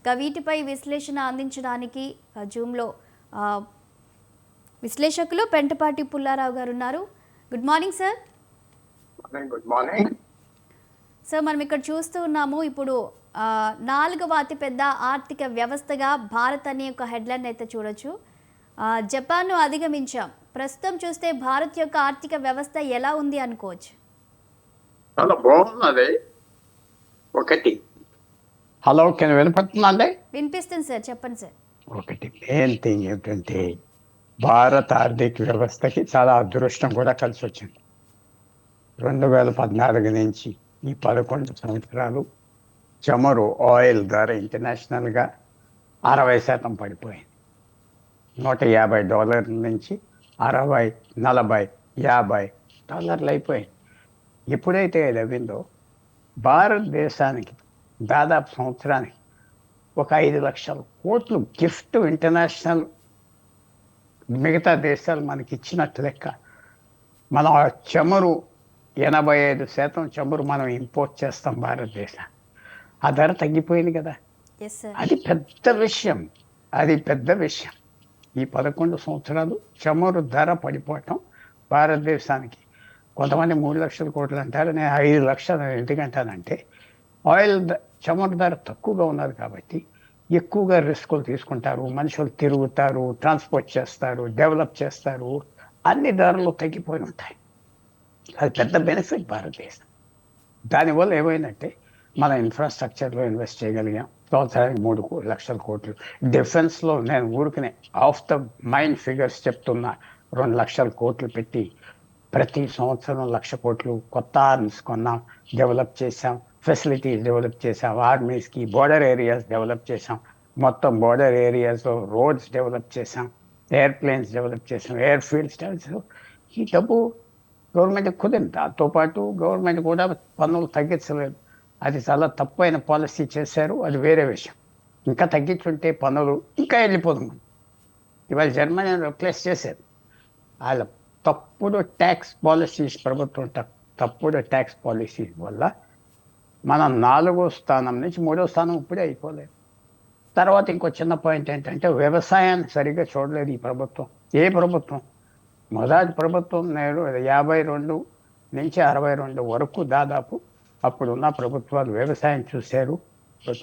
వీటిపై విశ్లేషణ అందించడానికి జూమ్లో విశ్లేషకులు పెంటపాటి పుల్లారావు గారు ఉన్నారు. Good morning sir. Good morning sir, మనం ఇక్కడ చూస్తూ ఉన్నాము, ఇప్పుడు 4వ అతిపెద్ద ఆర్థిక వ్యవస్థగా భారత్ అనే ఒక హెడ్లైన్ అయితే చూడొచ్చు. జపాన్ను అధిగమించాం. ప్రస్తుతం చూస్తే భారత్ యొక్క ఆర్థిక వ్యవస్థ ఎలా ఉంది అనుకోవచ్చు? చాలా బాగున్నది. ఒకటి హలో కెన్ వినపడుతుందండి? వినిపిస్తుంది సార్, చెప్పండి సార్. ఒకటి మెయిన్ థింగ్ ఏమిటంటే భారత ఆర్థిక వ్యవస్థకి చాలా అదృష్టం కూడా కలిసి వచ్చింది. 2014 నుంచి ఈ 11 సంవత్సరాలు చమురు ఆయిల్ ధర ఇంటర్నేషనల్గా 60% పడిపోయింది. $150 నుంచి 60, 40, $50 అయిపోయింది. ఎప్పుడైతే లభిందో భారతదేశానికి దాదాపు సంవత్సరానికి ఒక 5 లక్షల కోట్లు గిఫ్ట్ ఇంటర్నేషనల్ మిగతా దేశాలు మనకి ఇచ్చినట్టు లెక్క. మనం చమురు 85% చమురు మనం ఇంపోర్ట్ చేస్తాం భారతదేశం. ఆ ధర తగ్గిపోయింది కదా, అది పెద్ద విషయం. ఈ 11 సంవత్సరాలు చమురు ధర పడిపోవటం భారతదేశానికి, కొంతమంది 3 లక్షల కోట్లు అంటారు, నేను 5 లక్షలు ఎందుకంటానంటే ఆయిల్ చమురు ధర తక్కువగా ఉన్నారు కాబట్టి ఎక్కువగా రిస్కులు తీసుకుంటారు, మనుషులు తిరుగుతారు, ట్రాన్స్పోర్ట్ చేస్తారు, డెవలప్ చేస్తారు, అన్ని ధరలు తగ్గిపోయి ఉంటాయి. అది పెద్ద బెనిఫిట్ భారతదేశం. దానివల్ల ఏమైందంటే మన ఇన్ఫ్రాస్ట్రక్చర్లో ఇన్వెస్ట్ చేయగలిగాం. సంవత్సరానికి 3 లక్షల కోట్లు. డిఫెన్స్లో నేను ఊరికనే ఆఫ్ ద మైండ్ ఫిగర్స్ చెప్తున్నా, 2 లక్షల కోట్లు పెట్టి ప్రతి సంవత్సరం 1,00,000 కోట్లు కొత్త ఆర్మ్స్ కొన్నాం, డెవలప్ చేసాం, ఫెసిలిటీస్ డెవలప్ చేసాం, ఆర్మీస్కి బోర్డర్ ఏరియాస్ డెవలప్ చేసాం, మొత్తం బోర్డర్ ఏరియాస్లో రోడ్స్ డెవలప్ చేసాం, ఎయిర్ప్లేన్స్ డెవలప్ చేసాం, ఎయిర్ ఫీల్డ్స్ డెవలప్. ఈ డబ్బు గవర్నమెంట్కి కుదిరింది. దాంతోపాటు గవర్నమెంట్ కూడా పన్నులు తగ్గించలేదు. అది చాలా తప్పైన పాలసీ చేశారు, అది వేరే విషయం. ఇంకా తగ్గించుంటే పన్నులు ఇంకా వెళ్ళిపోతుంది. ఇవాళ జర్మనీ రిప్లేస్ చేశారు. వాళ్ళ తప్పుడు ట్యాక్స్ పాలసీస్, ప్రభుత్వం తప్పుడు ట్యాక్స్ పాలసీస్ వల్ల మనం 4వ స్థానం నుంచి 3వ స్థానం ఇప్పుడే అయిపోలేదు. తర్వాత ఇంకో చిన్న పాయింట్ ఏంటంటే వ్యవసాయాన్ని సరిగ్గా చూడలేదు ఈ ప్రభుత్వం. ఏ ప్రభుత్వం? మొదటి ప్రభుత్వం నేడు 52 నుంచి 62 వరకు దాదాపు అప్పుడున్న ప్రభుత్వాలు వ్యవసాయం చూశారు,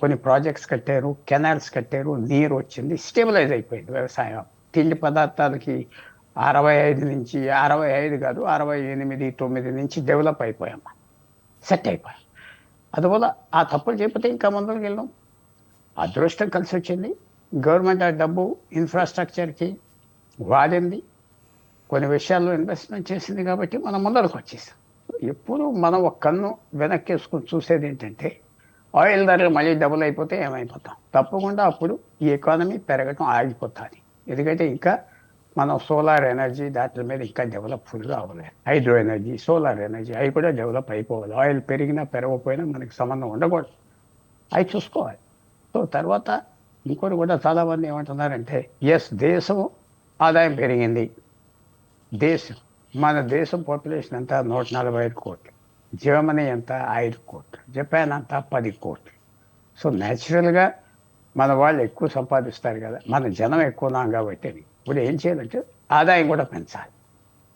కొన్ని ప్రాజెక్ట్స్ కట్టారు, కెనాల్స్ కట్టారు, నీరు వచ్చింది, స్టెబిలైజ్ అయిపోయింది వ్యవసాయం. తిండి పదార్థాలకి 65 నుంచి 65 కాదు 68, 9 నుంచి డెవలప్ అయిపోయాం, సెట్ అయిపోయాం. అందువల్ల ఆ తప్పులు చెప్పితే ఇంకా ముందుకు వెళ్ళాం. అదృష్టం కలిసి వచ్చింది. గవర్నమెంట్ ఆ డబ్బు ఇన్ఫ్రాస్ట్రక్చర్కి వాడింది, కొన్ని విషయాల్లో ఇన్వెస్ట్మెంట్ చేసింది కాబట్టి మనం ముందరకు వచ్చేసాం. ఎప్పుడు మనం ఒక కన్ను వెనక్కి వేసుకొని చూసేది ఏంటంటే ఆయిల్ ధరలు మళ్ళీ డబుల్ అయిపోతే ఏమైపోతాం. తప్పకుండా అప్పుడు ఈ ఎకానమీ పెరగటం ఆగిపోతుంది. ఎందుకంటే ఇంకా మనం సోలార్ ఎనర్జీ దాటి మీద ఇంకా డెవలప్ ఫుల్గా అవ్వలేదు. హైడ్రో ఎనర్జీ, సోలార్ ఎనర్జీ అవి కూడా డెవలప్ అయిపోవాలి. ఆయిల్ పెరిగినా పెరగకపోయినా మనకి సంబంధం ఉండకూడదు, అవి చూసుకోవాలి. సో తర్వాత ఇంకోటి కూడా చాలామంది ఏమంటున్నారంటే దేశం ఆదాయం పెరిగింది. మన దేశం పాపులేషన్ అంతా 145 కోట్లు, జర్మనీ అంతా 5 కోట్లు, జపాన్ అంతా 10 కోట్లు. సో న్యాచురల్గా మన వాళ్ళు ఎక్కువ సంపాదిస్తారు కదా, మన జనం ఎక్కువ ఉన్నాం కాబట్టి ఇప్పుడు ఏం చేయాలంటే ఆదాయం కూడా పెంచాలి,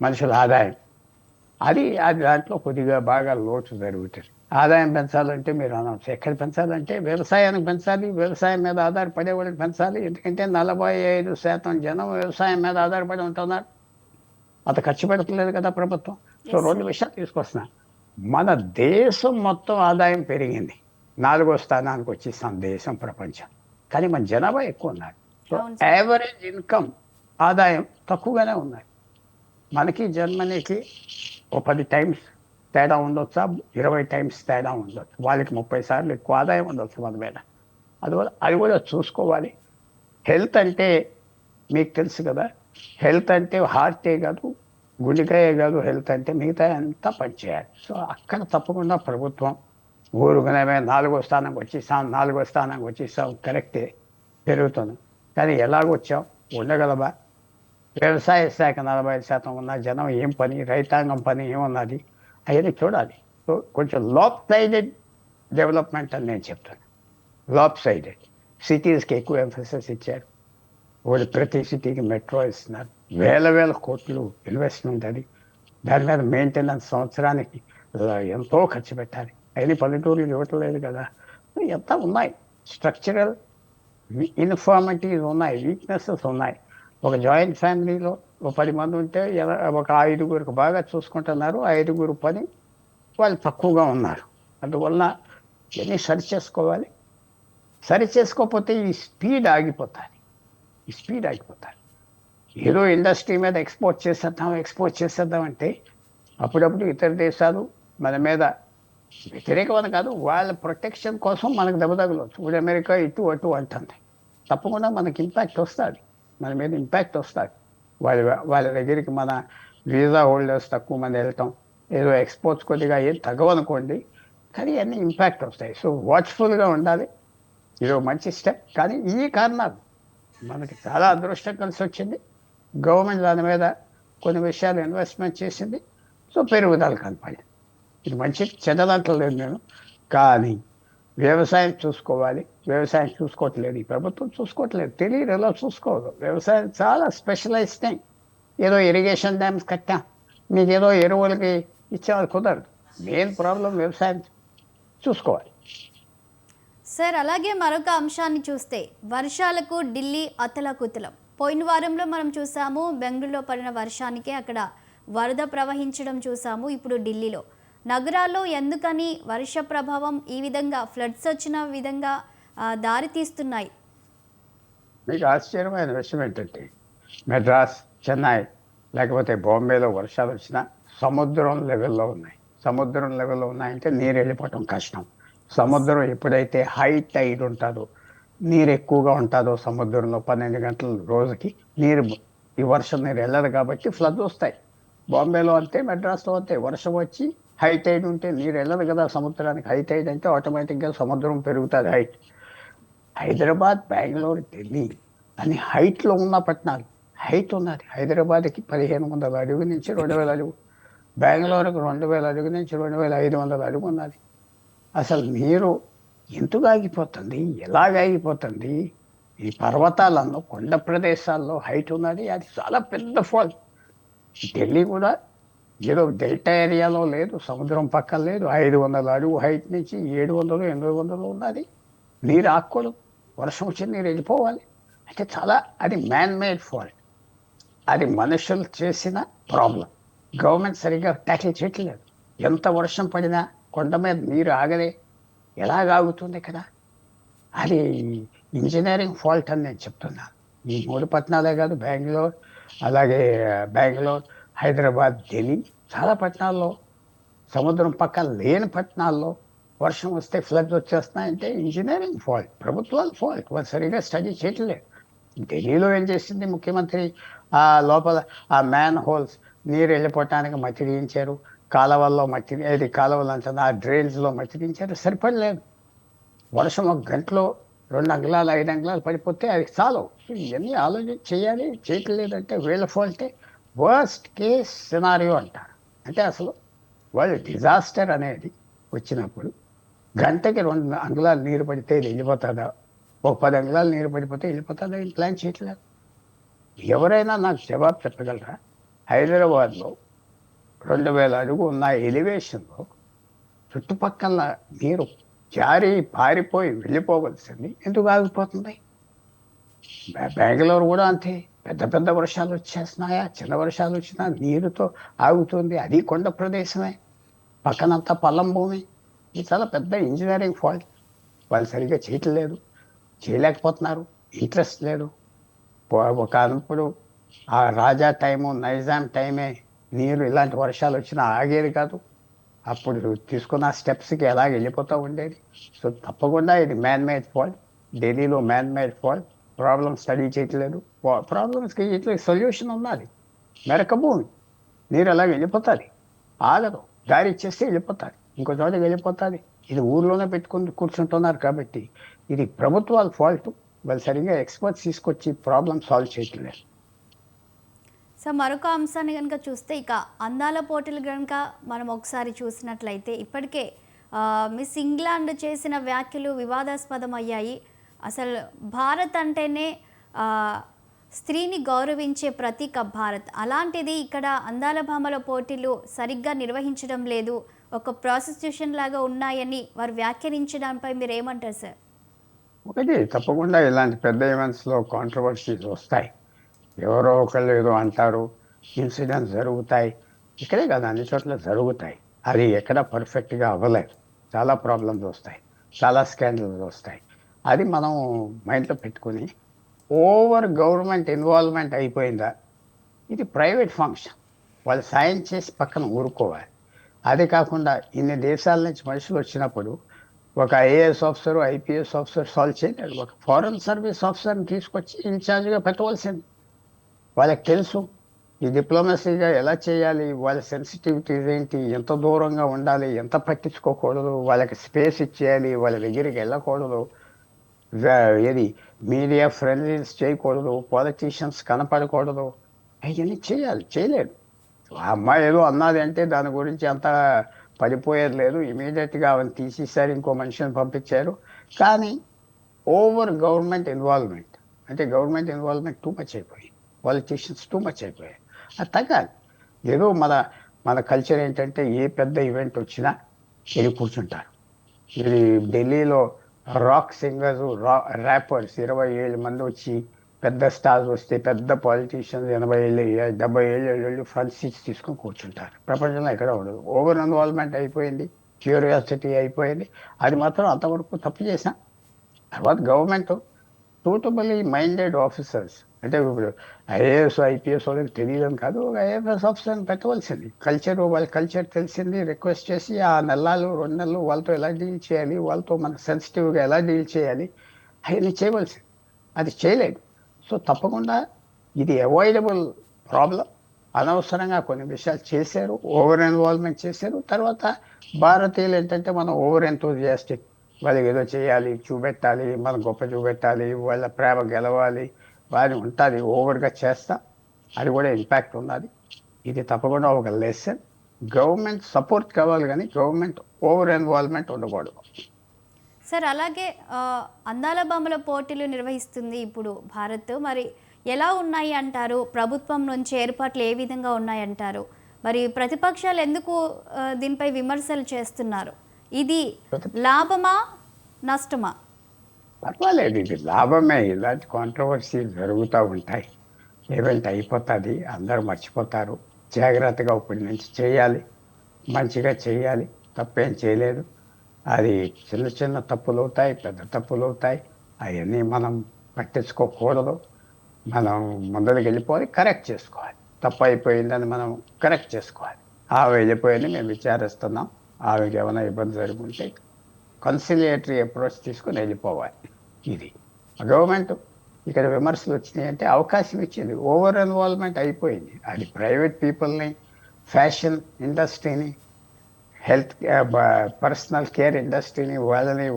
మనుషుల ఆదాయం. అది దాంట్లో కొద్దిగా బాగా లోటు జరుగుతుంది. ఆదాయం పెంచాలంటే మీరు అనవచ్చు, ఎక్కడ పెంచాలంటే వ్యవసాయానికి పెంచాలి, వ్యవసాయం మీద ఆధారపడే వాళ్ళకి పెంచాలి. ఎందుకంటే 45% జనం వ్యవసాయం మీద ఆధారపడి ఉంటున్నారు. అంత ఖర్చు పెడతలేదు కదా ప్రభుత్వం. సో 2 విషయాలు తీసుకొస్తున్నా. మన దేశం మొత్తం ఆదాయం పెరిగింది, 4వ స్థానానికి వచ్చేసాం దేశం ప్రపంచం. కానీ మన జనాభా ఎక్కువ ఉన్నారు. సో యావరేజ్ ఇన్కమ్ ఆదాయం తక్కువగానే ఉన్నాయి. మనకి జర్మనీకి 10 టైమ్స్ తేడా ఉండొచ్చా, 20 టైమ్స్ తేడా ఉండొచ్చు. వాళ్ళకి 30 సార్లు ఎక్కువ ఆదాయం ఉండొచ్చు మన మీద. అందువల్ల అది కూడా చూసుకోవాలి. హెల్త్ అంటే మీకు తెలుసు కదా, హెల్త్ అంటే హార్టే కాదు, గుండెకాయే కాదు, హెల్త్ అంటే మిగతా అంతా పనిచేయాలి. సో అక్కడ తప్పకుండా ప్రభుత్వం ఊరుకునే 4వ స్థానానికి వచ్చేసాం కరెక్టే, పెరుగుతుంది. కానీ ఎలాగొచ్చాం, ఉండగలమా? వ్యవసాయ శాఖ 45% ఉన్న జనం ఏం పని, రైతాంగం పని ఏమున్నది, అవన్నీ చూడాలి. సో కొంచెం లాప్ సైడెడ్ డెవలప్మెంట్ అని నేను చెప్తాను. లాప్ సైడెడ్ సిటీస్కి ఎక్కువ ఎంఫోసిస్ ఇచ్చారు. వాళ్ళు ప్రతి సిటీకి మెట్రో ఇస్తున్నారు. వేల వేల కోట్లు ఇన్వెస్ట్మెంట్ అది. దాని మీద మెయింటెనెన్స్ సంవత్సరానికి ఎంతో ఖర్చు పెట్టాలి. అయినా పల్లెటూరులు ఇవ్వటం లేదు కదా. ఎంత ఉన్నాయి, స్ట్రక్చరల్ ఇన్ఫార్మిటీస్ ఉన్నాయి, వీక్నెసెస్ ఉన్నాయి. ఒక జాయింట్ ఫ్యామిలీలో ఒక 10 మంది ఉంటే ఒక 5గురికి బాగా చూసుకుంటున్నారు, 5గురు పని వాళ్ళు తక్కువగా ఉన్నారు. అందువలన ఇవన్నీ సరి చేసుకోవాలి. సరి చేసుకోకపోతే ఈ స్పీడ్ ఆగిపోతుంది. ఏదో ఇండస్ట్రీ మీద ఎక్స్పోర్ట్ చేసేద్దాం అంటే అప్పుడప్పుడు ఇతర దేశాలు మన మీద వ్యతిరేకమని కాదు, వాళ్ళ ప్రొటెక్షన్ కోసం మనకు దెబ్బతగలవచ్చు. ఇప్పుడు అమెరికా ఇటు అటు అంటుంది. తప్పకుండా మనకి ఇంపాక్ట్ వస్తుంది, మన మీద ఇంపాక్ట్ వస్తుంది. వాళ్ళ దగ్గరికి మన వీసా హోల్డర్స్ తక్కువ మంది వెళ్ళటం, ఏదో ఎక్స్పోర్ట్స్ కొద్దిగా ఏం తగ్గవనుకోండి, కానీ అన్నీ ఇంపాక్ట్ వస్తాయి. సో వాచ్ఫుల్గా ఉండాలి. ఇది మంచి స్టెప్. కానీ ఈ కారణాలు మనకి చాలా అదృష్టం కలిసి వచ్చింది. గవర్నమెంట్ దాని మీద కొన్ని విషయాలు ఇన్వెస్ట్మెంట్ చేసింది. సో పెరుగుదల కనపడింది. ఇది మంచి చెడ్డదంటలేదు నేను. కానీ వ్యవసాయం చూసుకోవాలి. వ్యవసాయం చూసుకోవట్లేదు, ఈ ప్రభుత్వం చూసుకోవట్లేదు. తెలియదు ఎలా చూసుకోవాలి. వ్యవసాయం చాలా స్పెషలైజ్ థింగ్. ఏదో ఇరిగేషన్ డ్యామ్స్ కట్టాం, మీకు ఏదో ఎరువులకి ఇచ్చేవాళ్ళు కుదరదు. మెయిన్ ప్రాబ్లం వ్యవసాయం చూసుకోవాలి. సార్, అలాగే మరొక అంశాన్ని చూస్తే వర్షాలకు ఢిల్లీ అతలాకుతలం. పోయిన వారంలో మనం చూసాము, బెంగళూరులో పడిన వర్షానికి అక్కడ వరద ప్రవహించడం చూసాము. ఇప్పుడు ఢిల్లీలో నగరాల్లో ఎందుకని వర్ష ప్రభావం ఈ విధంగా ఫ్లడ్స్ వచ్చిన విధంగా దారి తీస్తున్నాయి? మీకు ఆశ్చర్యమైన విషయం ఏంటంటే, మెడ్రాస్, చెన్నై లేకపోతే బాంబేలో వర్షాలు వచ్చినా సముద్రం లెవెల్లో ఉన్నాయంటే నీరు వెళ్ళిపోవటం కష్టం. సముద్రం ఎప్పుడైతే హై టైడ్ ఉంటుందో, నీరు ఎక్కువగా ఉంటుందో సముద్రంలో 12 గంటల రోజుకి ఈ వర్షం నీరు వెళ్ళదు కాబట్టి ఫ్లడ్ వస్తాయి. బాంబేలో అంతే, మెడ్రాస్లో అంతే. వర్షం వచ్చి హై టైడ్ ఉంటే నీరు వెళ్ళదు కదా సముద్రానికి. హై టైడ్ అంటే ఆటోమేటిక్గా సముద్రం పెరుగుతుంది హైట్. హైదరాబాద్, బెంగళూరు, ఢిల్లీ అని హైట్లో ఉన్న పట్టణాలు. హైట్ ఉన్నది. హైదరాబాద్కి 1500 అడుగు నుంచి 2000 అడుగు, బెంగళూరుకి 2000 అడుగు నుంచి 2500 అడుగు ఉన్నది. అసలు నీరు ఎందుకు ఆగిపోతుంది, ఎలాగ ఆగిపోతుంది? ఈ పర్వతాలలో, కొండ ప్రదేశాల్లో హైట్ ఉన్నది. అది చాలా పెద్ద ఫాల్ట్. ఢిల్లీ కూడా ఏదో డెల్టా ఏరియాలో లేదు, సముద్రం పక్కన లేదు. 500 అడుగు హైట్ నుంచి 700, 800 ఉన్నది. నీరు ఆక్కూడదు. వర్షం వచ్చి నీరు వెళ్ళిపోవాలి. అంటే చాలా అది మ్యాన్ మేడ్ ఫాల్ట్. అది మనుషులు చేసిన ప్రాబ్లం. గవర్నమెంట్ సరిగ్గా ట్యాకిల్ చేయట్లేదు. ఎంత వర్షం పడినా కొండ మీద నీరు ఆగదే. ఎలాగాగుతుంది కదా? అది ఇంజనీరింగ్ ఫాల్ట్ అని నేను చెప్తున్నాను. ఈ 3 పట్టణాలే కాదు, బెంగళూరు, హైదరాబాద్, ఢిల్లీ, చాలా పట్టణాల్లో, సముద్రం పక్కన లేని పట్టణాల్లో వర్షం వస్తే ఫ్లడ్స్ వచ్చేస్తున్నాయంటే ఇంజనీరింగ్ ఫాల్ట్, ప్రభుత్వాల ఫాల్ట్. వాళ్ళు సరిగ్గా స్టడీ చేయట్లేదు. ఢిల్లీలో ఏం చేసింది ముఖ్యమంత్రి? లోపల మ్యాన్ హోల్స్ నీరు వెళ్ళిపోవటానికి మట్టి తీయించారు. కాలువల్లో కాలువలు అంటుంది, డ్రైన్స్లో మట్టి తీయించారు. సరిపడలేదు. వర్షం 1 గంటలో 2 అంగుళాలు 5 అంగుళాలు పడిపోతే అది చాలు. ఇవన్నీ ఆలోచన చేయాలి. చేయట్లేదంటే వీళ్ళ ఫాల్టే. వర్స్ట్ కేస్ సినారియో అంటారు. అంటే అసలు వాళ్ళు డిజాస్టర్ అనేది వచ్చినప్పుడు గంటకి 2 అంగుళాలు నీరు పడితే ఇది వెళ్ళిపోతుందా, ఒక 10 అంగుళాలు నీరు పడిపోతే వెళ్ళిపోతుందా? ఇది ప్లాన్ చేయట్లేదు. ఎవరైనా నాకు జవాబు చెప్పగలరా? హైదరాబాద్లో 2000 అడుగు ఉన్న ఎలివేషన్లో చుట్టుపక్కల నీరు జారి పారిపోయి వెళ్ళిపోవలసింది ఎందుకు ఆగిపోతుంది? బెంగళూరు కూడా అంతే. పెద్ద పెద్ద వర్షాలు వచ్చేస్తున్నాయా? చిన్న వర్షాలు వచ్చినా నీరుతో ఆగుతుంది. అది కొండ ప్రదేశమే, పక్కనంతా పల్లం భూమి. ఇది చాలా పెద్ద ఇంజనీరింగ్ ఫాల్ట్. వాళ్ళు సరిగ్గా చేయట్లేదు, చేయలేకపోతున్నారు, ఇంట్రెస్ట్ లేదు. ఒకప్పుడు ఆ రాజా టైము, నైజాం టైమే నీరు ఇలాంటి వర్షాలు వచ్చినా ఆగేది కాదు. అప్పుడు తీసుకున్న స్టెప్స్కి ఎలాగ వెళ్ళిపోతూ ఉండేది. సో తప్పకుండా ఇది మ్యాన్ మేడ్ ఫాల్ట్. ఢిల్లీలో man made fault. Problem study చేయట్లేదు. ప్రాబ్లమ్స్కి ఇట్లా సొల్యూషన్ ఉన్నది. మెరక భూమి, నీరు అలాగ వెళ్ళిపోతుంది, ఆగదు. దారి ఇచ్చేస్తే వెళ్ళిపోతుంది, ఇంకో చోటకి వెళ్ళిపోతుంది. ఇది ఊర్లోనే పెట్టుకుని కూర్చుంటున్నారు కాబట్టి ఇది ప్రభుత్వాల ఫాల్ట్. వాళ్ళు సరిగ్గా ఎక్స్పర్ట్స్ తీసుకొచ్చి ప్రాబ్లమ్ సాల్వ్ చేయట్లేదు. సో మరొక అంశాన్ని కనుక చూస్తే, ఇక అందాల పోటీలు కనుక మనం ఒకసారి చూసినట్లయితే ఇప్పటికే మిస్ ఇంగ్లాండ్ చేసిన వ్యాఖ్యలు వివాదాస్పదం అయ్యాయి. అసలు భారత్ అంటేనే ఆ, స్త్రీని గౌరవించే ప్రతీక భారత్. అలాంటిది ఇక్కడ అందాల భామల పోటీలు సరిగ్గా నిర్వహించడం లేదు, ఒక ప్రాసిక్యూషన్ లాగా ఉన్నాయని వారు వ్యాఖ్యానించడంపై మీరు ఏమంటారు సార్? ఒకటి తప్పకుండా ఇలాంటి పెద్ద ఈవెంట్స్లో కాంట్రవర్సీస్ వస్తాయి. ఎవరో ఒకళ్ళు ఏదో అంటారు, ఇన్సిడెంట్స్ జరుగుతాయి. ఇక్కడే కదా అన్ని చోట్ల జరుగుతాయి. అది ఎక్కడ పర్ఫెక్ట్గా అవ్వలేదు. చాలా ప్రాబ్లమ్స్ వస్తాయి, చాలా స్కాండల్స్ వస్తాయి. అది మనం మైండ్లో పెట్టుకుని ఓవర్ గవర్నమెంట్ ఇన్వాల్వ్మెంట్ అయిపోయిందా, ఇది ప్రైవేట్ ఫంక్షన్, వాళ్ళు సాయం చేసి పక్కన ఊరుకోవాలి. అది కాకుండా ఇన్ని దేశాల నుంచి మనుషులు వచ్చినప్పుడు ఒక IAS officer, IPS officer solve చేయలేడు. ఒక ఫారెన్ సర్వీస్ ఆఫీసర్ని తీసుకొచ్చి ఇన్ఛార్జ్గా పెట్టవలసింది. వాళ్ళకి తెలుసు ఈ డిప్లొమసీగా ఎలా చేయాలి, వాళ్ళ సెన్సిటివిటీస్ ఏంటి, ఎంత దూరంగా ఉండాలి, ఎంత పట్టించుకోకూడదు, వాళ్ళకి స్పేస్ ఇచ్చేయాలి, వాళ్ళ దగ్గరికి వెళ్ళకూడదు, ఏది మీడియా ఫ్రెండ్లీస్ చేయకూడదు, పాలిటీషియన్స్ కనపడకూడదు, అవన్నీ చేయాలి. చేయలేడు. ఆ అమ్మాయి ఏదో అన్నది అంటే దాని గురించి అంత పడిపోయేది లేదు. ఇమీడియట్గా ఆమెను తీసేశారు, ఇంకో మనిషిని పంపించారు. కానీ ఓవర్ గవర్నమెంట్ ఇన్వాల్వ్మెంట్, అంటే గవర్నమెంట్ ఇన్వాల్వ్మెంట్ టూ మచ్ అయిపోయింది, పాలిటీషియన్స్ టూ మచ్ అయిపోయాయి. అది తగ్గాలి. ఏదో మన మన కల్చర్ ఏంటంటే ఏ పెద్ద ఈవెంట్ వచ్చినా వెళ్ళి కూర్చుంటారు. ఇది ఢిల్లీలో రాక్ సింగర్స్, ర్యాపర్స్ 27 మంది వచ్చి, పెద్ద స్టార్స్ వస్తే, పెద్ద పాలిటీషియన్స్ 80 ఏళ్ళు 70 ఏళ్ళు ఫ్రంట్ సీట్స్ తీసుకొని కూర్చుంటారు. ప్రపంచంలో ఎక్కడ ఉండదు. ఓవర్ ఇన్వాల్వ్మెంట్ అయిపోయింది, క్యూరియాసిటీ అయిపోయింది. అది మాత్రం అంతవరకు తప్పు చేశాం. తర్వాత గవర్నమెంట్ సూటబుల్లీ మైండెడ్ ఆఫీసర్స్, అంటే ఇప్పుడు ఐఏఎస్ ఐపీఎస్ వాళ్ళకి తెలియదని కాదు, ఒక ఐఏఎస్ ఆఫీసర్ని పెట్టవలసింది. వాళ్ళ కల్చర్ తెలిసింది, రిక్వెస్ట్ చేసి ఆ 2 నెలలు వాళ్ళతో ఎలా డీల్ చేయాలి, వాళ్ళతో మనకు సెన్సిటివ్గా ఎలా డీల్ చేయాలి, అవన్నీ చేయవలసింది. అది చేయలేదు. సో తప్పకుండా ఇది అవాయిడబుల్ ప్రాబ్లం. అనవసరంగా కొన్ని విషయాలు చేశారు, ఓవర్ ఇన్వాల్వ్మెంట్ చేశారు. తర్వాత భారతీయులు ఏంటంటే మనం ఓవర్ ఎంతూజియాస్టిక్, వాళ్ళకి ఏదో చేయాలి, చూపెట్టాలి, మనం గొప్ప చూపెట్టాలి, వాళ్ళ ప్రేమ గెలవాలి, వారి ఉంటుంది. ఓవర్గా చేస్తాం, అది కూడా ఇంపాక్ట్ ఉన్నది. ఇది తప్పకుండా ఒక లెసన్. గవర్నమెంట్ సపోర్ట్ కావాలి, కానీ గవర్నమెంట్ ఓవర్ ఇన్వాల్వ్మెంట్ ఉండకూడదు. సార్ అలాగే అందాల బొమ్మల పోటీలు నిర్వహిస్తుంది ఇప్పుడు భారత్. మరి ఎలా ఉన్నాయి అంటారు? ప్రభుత్వం నుంచి ఏర్పాట్లు ఏ విధంగా ఉన్నాయంటారు? మరి ప్రతిపక్షాలు ఎందుకు దీనిపై విమర్శలు చేస్తున్నారు? ఇది లాభమా నష్టమా? పర్వాలేదు, ఇది లాభమే. ఇలాంటి కాంట్రవర్సీ జరుగుతూ ఉంటాయి. ఈవెంట్ అయిపోతుంది, అందరూ మర్చిపోతారు. జాగ్రత్తగా ఇప్పటి నుంచి చేయాలి, మంచిగా చేయాలి. తప్పేం చేయలేదు. అది చిన్న చిన్న తప్పులు అవుతాయి, పెద్ద తప్పులు అవుతాయి. అవన్నీ మనం పట్టించుకోకూడదు. మనం ముందరికి వెళ్ళిపోవాలి, కరెక్ట్ చేసుకోవాలి. తప్పు అయిపోయిందని మనం కరెక్ట్ చేసుకోవాలి. ఆమె వెళ్ళిపోయింది, మేము విచారిస్తున్నాం, ఆమెకి ఏమైనా ఇబ్బంది జరుగుంటే కన్సిలియేటరీ అప్రోచ్ తీసుకొని వెళ్ళిపోవాలి. ఇది గవర్నమెంట్ ఇక్కడ విమర్శలు వచ్చినాయంటే అవకాశం ఇచ్చింది. ఓవర్ ఇన్వాల్వ్మెంట్ అయిపోయింది. అది ప్రైవేట్ పీపుల్ని, ఫ్యాషన్ ఇండస్ట్రీని, హెల్త్ పర్సనల్ కేర్ ఇండస్ట్రీని,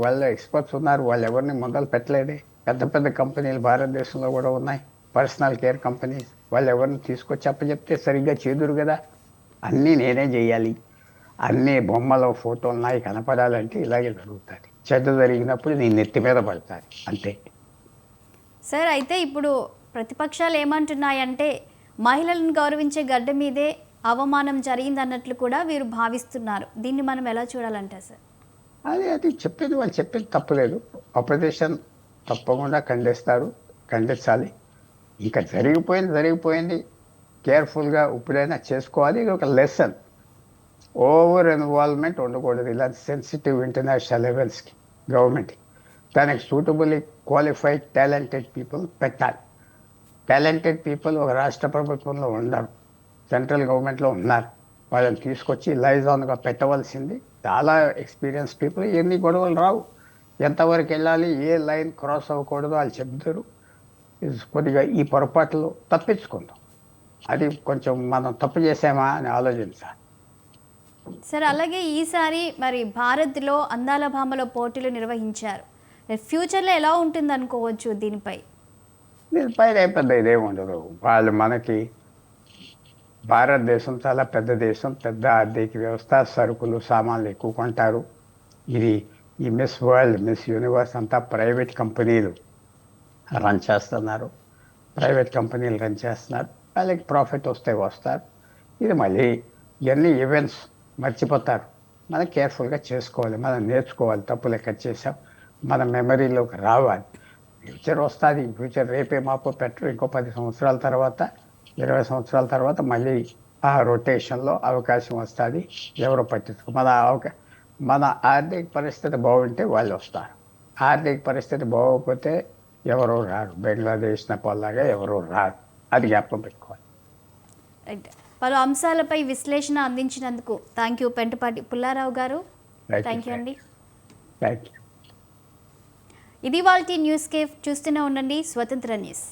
వాళ్ళ ఎక్స్పర్ట్స్ ఉన్నారు, వాళ్ళు ఎవరిని మొదలు పెట్టలేదే. పెద్ద పెద్ద కంపెనీలు భారతదేశంలో కూడా ఉన్నాయి, పర్సనల్ కేర్ కంపెనీస్. వాళ్ళు ఎవరిని తీసుకొచ్చి అప్పచెప్తే సరిగ్గా చేదురు కదా. అన్నీ నేనే చేయాలి, అన్నీ బొమ్మలు ఫోటోలు నాయి కనపడాలంటే ఇలాగే జరుగుతుంది. చెడ్డ జరిగినప్పుడు నీ నెత్తి మీద పడుతుంది, అంతే. సార్ అయితే ఇప్పుడు ప్రతిపక్షాలు ఏమంటున్నాయంటే మహిళలను గౌరవించే గడ్డ మీదే అవమానం జరిగిందన్నట్లు కూడా వీరు భావిస్తున్నారు. దీన్ని మనం ఎలా చూడాలంటే సార్? అది చెప్పింది, వాళ్ళు చెప్పింది తప్పులేదు. అపోజిషన్ తప్పకుండా ఖండించాలి. ఇంకా జరిగిపోయింది, కేర్ఫుల్గా ఇప్పుడైనా చేసుకోవాలి. ఇది ఒక లెసన్. ఓవర్ ఇన్వాల్వ్మెంట్ ఉండకూడదు ఇలాంటి సెన్సిటివ్ ఇంటర్నేషనల్ ఈవెంట్స్కి. గవర్నమెంట్కి దానికి సూటబుల్లీ క్వాలిఫైడ్ టాలెంటెడ్ పీపుల్ పెట్టాలి. టాలెంటెడ్ పీపుల్ ఒక రాష్ట్ర ప్రభుత్వంలో ఉండరు, సెంట్రల్ గవర్నమెంట్లో ఉన్నారు. వాళ్ళని తీసుకొచ్చి లైజాన్గా పెట్టవలసింది. చాలా ఎక్స్పీరియన్స్ పీపుల్. ఎన్ని గొడవలు రావు, ఎంతవరకు వెళ్ళాలి, ఏ లైన్ క్రాస్ అవ్వకూడదు వాళ్ళు చెప్తారు. కొద్దిగా ఈ పొరపాట్లు తప్పించుకుందాం. అది కొంచెం మనం తప్పు చేసామా అని ఆలోచించాలి. సార్ అలాగే ఈసారి మరి భారత్లో అందాల భామల పోటీలు నిర్వహించారు. ఫ్యూచర్లో ఎలా ఉంటుంది అనుకోవచ్చు దీనిపై? పెద్ద ఇదేమి ఉండదు. వాళ్ళు మనకి భారతదేశం చాలా పెద్ద దేశం, పెద్ద ఆర్థిక వ్యవస్థ, సరుకులు సామాన్లు ఎక్కువ కొంటారు. ఇది ఈ మిస్ వరల్డ్, మిస్ యూనివర్స్ అంతా ప్రైవేట్ కంపెనీలు రన్ చేస్తున్నారు. ప్రైవేట్ కంపెనీలు రన్ చేస్తున్నారు. వాళ్ళకి ప్రాఫిట్ వస్తే వస్తారు. ఇది మళ్ళీ ఇవన్నీ ఈవెంట్స్ మర్చిపోతారు. మనం కేర్ఫుల్గా చేసుకోవాలి, మనం నేర్చుకోవాలి. తప్పులు ఎక్కడ చేసాం మన మెమరీలోకి రావాలి. ఫ్యూచర్ వస్తుంది. ఫ్యూచర్ రేపే మాపో పెట్టరు. ఇంకో 10 సంవత్సరాల తర్వాత, 20 సంవత్సరాల తర్వాత మళ్ళీ ఆ రొటేషన్లో అవకాశం వస్తుంది. ఎవరో పట్టించుకో మన ఆర్థిక పరిస్థితి బాగుంటే వాళ్ళు వస్తారు. ఆర్థిక పరిస్థితి బాగోకపోతే ఎవరో రారు. బంగ్లాదేశ్, నేపాల్ లాగా ఎవరో రారు. అది జ్ఞాపకం పెట్టుకోవాలి. రైట్. పలు అంశాలపై విశ్లేషణ అందించినందుకు థ్యాంక్ యూ పెంటపాటి పుల్లారావు గారు. థ్యాంక్ యూ అండి. Thank you. ఇది వాళ్ళ న్యూస్ కేఫ్. చూస్తూనే ఉండండి స్వతంత్ర న్యూస్.